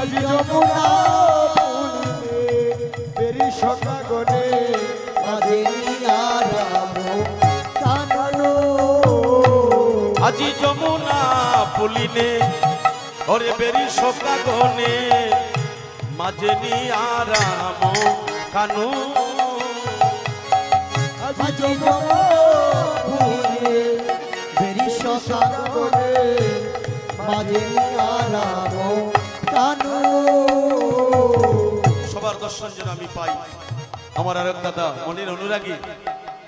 আজি যমুনা বেরি সকা গনে মাঝে নিয়ারামো কাননো আজি যমুনা পুলিনে ওরে বেরি সকা গনে মাঝে নিয়ারামো কানু আজি যমুনা বেরি সকা গনে মাঝে নিয়ারামো কানু সবার দর্শন যেন আমি পাই। আমার আরেক দাদা মনির অনুরাগী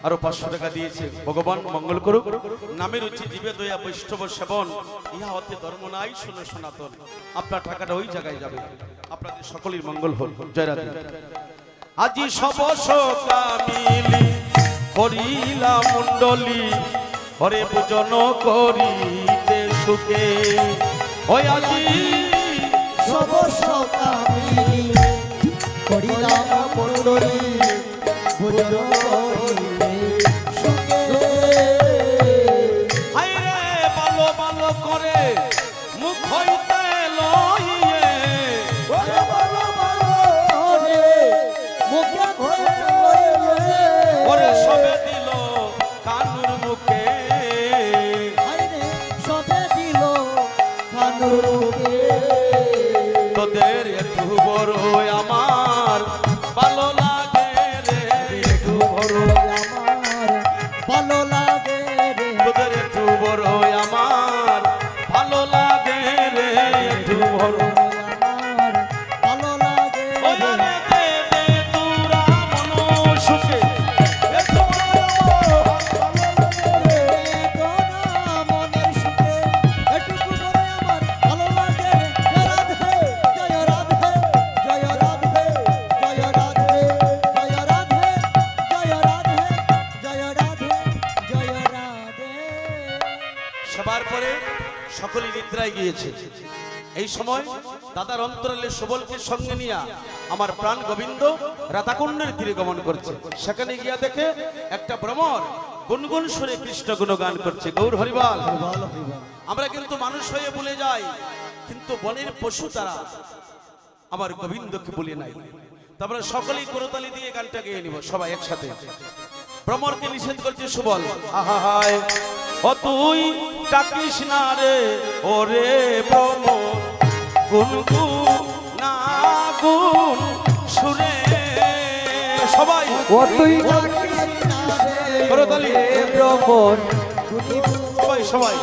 আরো 500 টাকা দিয়েছে। ভগবান মঙ্গল করুক। নামের উচ্চে জীবে দয়া বৈষ্ণব সেবন ইহা হতে ধর্ম নাই শুনে সনাতন। আপনার টাকাটা ওই জায়গায় যাবে। আপনাদের সকলের মঙ্গল হোক। জয় রাধে। আজি সব সকামিলি করিলা মণ্ডলী হরে পূজন করিতে সুখে ওই আজি সব সকামিলি করিলাম মণ্ডলী ভোজন করিলে সুখে হায়রে ভালো ভালো করে মুখ হইতে লইয়ে ভালো ভালো রে মুখে ধরে ওরে সবে দিল কানুর মুখে আইরে সবে দিল কানুকে তোদের একটু বড় আমার ভালো লাগে রে একটু বড় আমার ভালো লাগে রে তোদের একটু বড় আমার ভালো লাগে রে একটু বড় আমার ভালো লাগে ওরে দে দে তোরা মন সুখে একটু তোরা মনের সুখে এটুকু করে আমার ভালো লাগে জয় রাধে জয় রাধে জয় রাধে জয় রাধে জয় রাধে জয় রাধে জয় রাধে। সবার পরে সকলে নিদ্রায় গিয়েছে। এই সময় দাদার অন্তরালে সুবলকে সঙ্গে নিয়ে আমার প্রাণ গোবিন্দ রাধাকুণ্ডের তীরে গমন করছে। সেখানে গিয়া দেখে একটা ভ্রমর গুনগুন সুরে কৃষ্ণ গুণগান করছে। গৌর হরিবল। আমরা কিন্তু মানুষ হয়ে ভুলে যাই, কিন্তু বনের পশু তারা আমার গোবিন্দকে ভুলে নাই। তারপরে সকলেই করতালি দিয়ে গানটা গেয়ে নিব সবাই একসাথে। ভ্রমরকে নিষেধ করছে সুবল। আহা হায় ও তুই ডাকিস না রে ওরে ভ্রমর গুনগুন না গুন সুরে সবাই ও তুই করতালি ভ্রমণ সবাই সবাই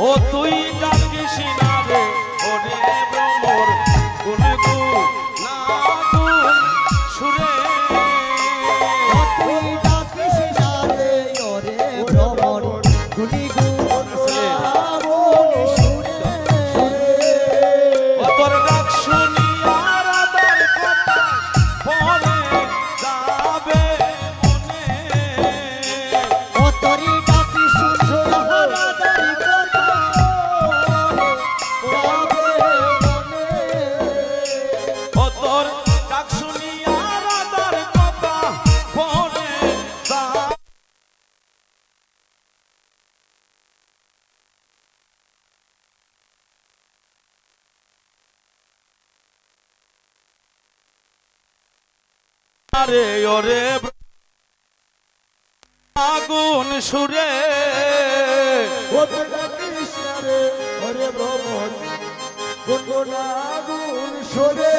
ও তুই ডাকিস না রে ওরে ভ্রমর গুনগুন না গুন সুরে তুই ডাকিস না রে ওরে ভ্রমণ গুনি গুণ শ্রাবণ সুরে ও তোর ডাক শুনিয়া রাধার কথা বলে যাবে মনে ও তোরি ডাকি শুনিয়া রাধার কথা যাবে মনে ও তোর ডাক শুনিয়া রাধার কথা বলে যাবে রে ওরে আগুন সুরে ও তুই ডাকিস না রে ওরে ভ্রমণ গুনগুন আগুন সুরে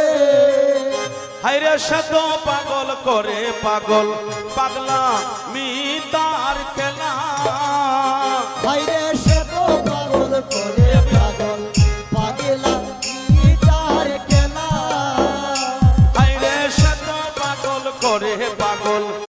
হাইরে সে তো পাগল করে পাগল পাগলা মি তার